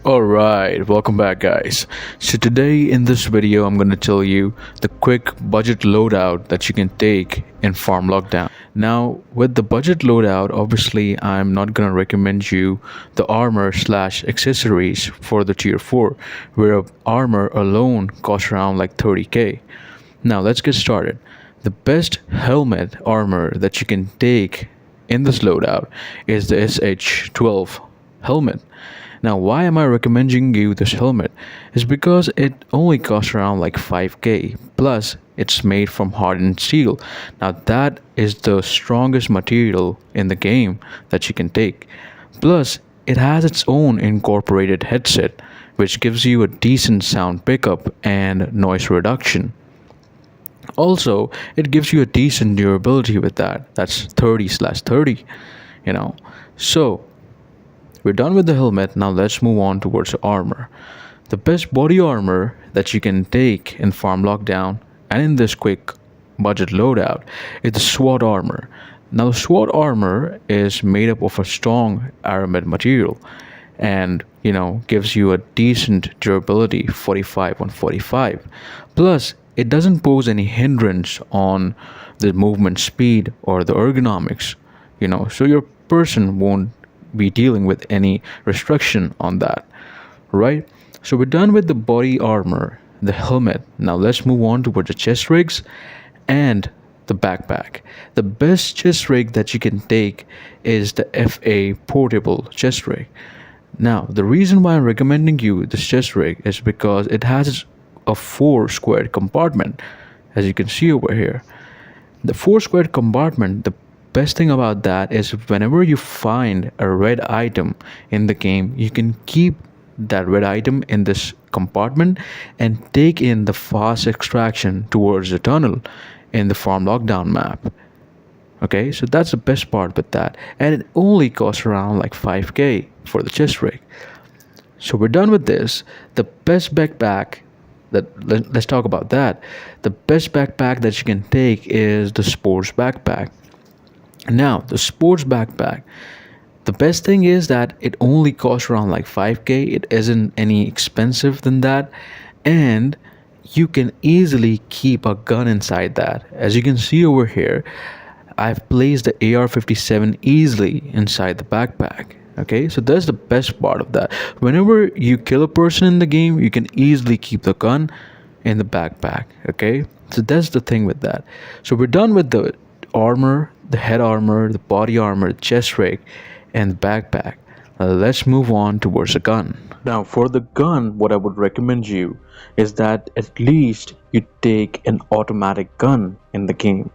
Alright, welcome back guys. So today in this video I'm going to tell you the quick budget loadout that you can take in Farm Lockdown. Now with the budget loadout, obviously I'm not going to recommend you the armor / accessories for the tier 4 where armor alone costs around like 30k. Now let's get started. The best helmet armor that you can take in this loadout is the 𝗦𝗦𝗀 helmet. Now why am I recommending you this helmet is because it only costs around like 5k, plus it's made from hardened steel. Now that is the strongest material in the game that you can take, plus it has its own incorporated headset which gives you a decent sound pickup and noise reduction. Also it gives you a decent durability with that's 30/30, so we're done with the helmet. Now let's move on towards the armor. The best body armor that you can take in Farm Lockdown and in this quick budget loadout is the 𝗬𝗏 armor. Now the 𝗬𝗏 armor is made up of a strong aramid material and gives you a decent durability 45 on 45. Plus it doesn't pose any hindrance on the movement speed or the ergonomics, so your person won't be dealing with any restriction on that, right? So we're done with the body armor, the helmet. Now let's move on towards the chest rigs and the backpack. The best chest rig that you can take is the FA portable chest rig. Now the reason why I'm recommending you this chest rig is because it has a 4 squared compartment, as you can see over here. The 4 squared compartment, the best thing about that is whenever you find a red item in the game, you can keep that red item in this compartment and take in the fast extraction towards the tunnel in the Farm Lockdown map. Okay, so that's the best part with that, and it only costs around like 5k for the chest rig. So we're done with this. The best backpack let's talk about that. The best backpack that you can take is the sports backpack. Now the sports backpack, the best thing is that it only costs around like 5k. It isn't any expensive than that, and you can easily keep a gun inside that. As you can see over here, I've placed the AR-57 easily inside the backpack. Okay, so that's the best part of that. Whenever you kill a person in the game, you can easily keep the gun in the backpack. Okay, so that's the thing with that. So we're done with the armor, the head armor, the body armor, the chest rig, and the backpack. Let's move on towards the gun. Now for the gun, what I would recommend you is that at least you take an automatic gun in the game,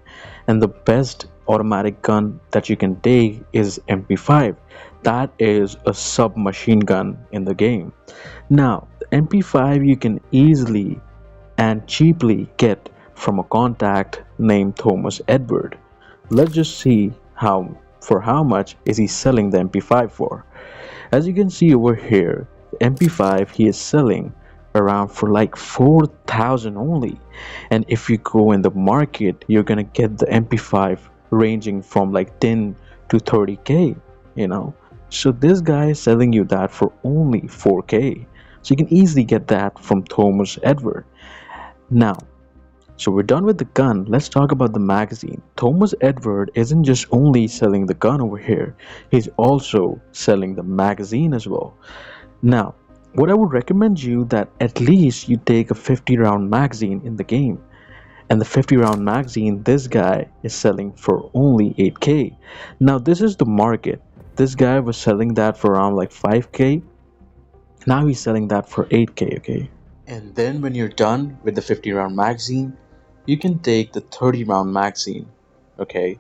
and the best automatic gun that you can take is MP5. That is a submachine gun in the game. Now the MP5 you can easily and cheaply get from a contact named 𝗦𝗏𝗏𝗀. Let's just see how much is he selling the MP5 for. As you can see over here, the MP5 he is selling around for like 4,000 only, and if you go in the market, you're gonna get the MP5 ranging from like 10 to 30k. So this guy is selling you that for only 4k, so you can easily get that from 𝗦𝗏𝗏𝗀. Now so we're done with the gun. Let's talk about the magazine. 𝗦𝗏𝗏𝗀 isn't just only selling the gun over here, he's also selling the magazine as well. Now what I would recommend you that at least you take a 50 round magazine in the game, and the 50 round magazine this guy is selling for only 8k. Now this is the market. This guy was selling that for around like 5k. Now he's selling that for 8k. Okay, and then when you're done with the 50 round magazine, you can take the 30 round magazine. Okay,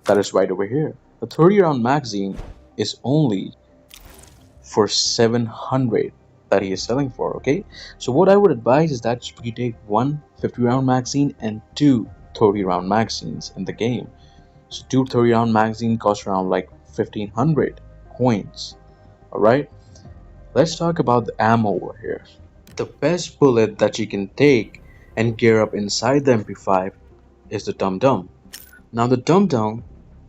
that is right over here. The 30 round magazine is only for 700 that he is selling for. Okay, so what I would advise is that you take one 50 round magazine and two 30 round magazines in the game. So two 30 round magazine cost around like 1500 coins. Alright, let's talk about the ammo over here. The best bullet that you can take and gear up inside the MP5 is the 𝗏𝗏𝗏𝗏. Now the 𝗏𝗏𝗏𝗏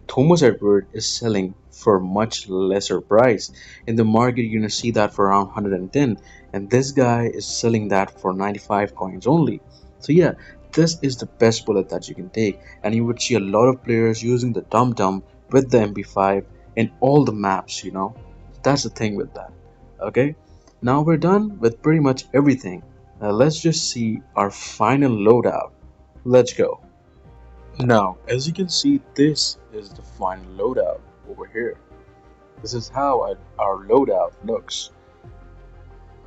𝗦𝗏𝗏𝗏𝗏 is selling for much lesser price. In the market, you're gonna see that for around 110, and this guy is selling that for 95 coins only. So yeah, this is the best bullet that you can take, and you would see a lot of players using the Tum Tum with the MP5 in all the maps, you know. That's the thing with that. Okay, now we're done with pretty much everything. Now let's just see our final loadout. Let's go. Now, as you can see, this is the final loadout over here. This is how our loadout looks.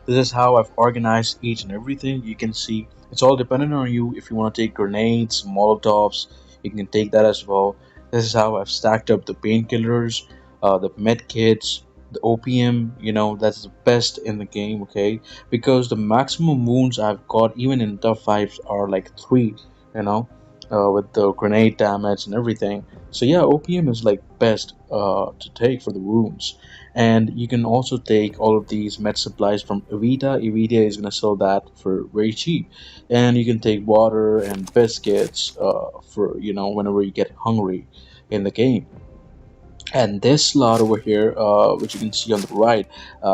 This is how I've organized each and everything. You can see it's all dependent on you. If you want to take grenades, molotovs, you can take that as well. This is how I've stacked up the painkillers, the med kits, the opium. You know, that's the best in the game, okay? Because the maximum wounds I've got even in top 5 are like 3, you know, with the grenade damage and everything. So yeah, opium is like best to take for the wounds. And you can also take all of these med supplies from Evita. Evita is going to sell that for very cheap. And you can take water and biscuits for, you know, whenever you get hungry in the game. And this slot over here, which you can see on the right,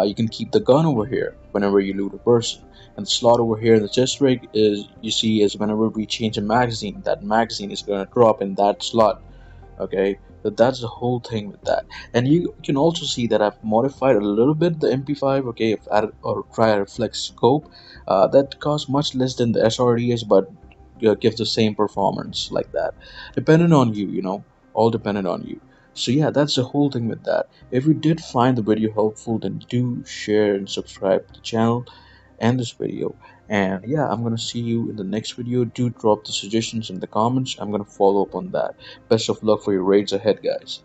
you can keep the gun over here whenever you loot a person. And the slot over here in the chest rig is, you see, is whenever we change a magazine, that magazine is going to drop in that slot. Okay, so that's the whole thing with that. And you can also see that I've modified a little bit the MP5. Okay, I've added or try a reflex scope that costs much less than the SRDS, but gives the same performance like that, depending on you, you know, all dependent on you. So yeah, that's the whole thing with that. If you did find the video helpful, then do share and subscribe to the channel and this video. And yeah, I'm gonna see you in the next video. Do drop the suggestions in the comments. I'm gonna follow up on that. Best of luck for your raids ahead, guys.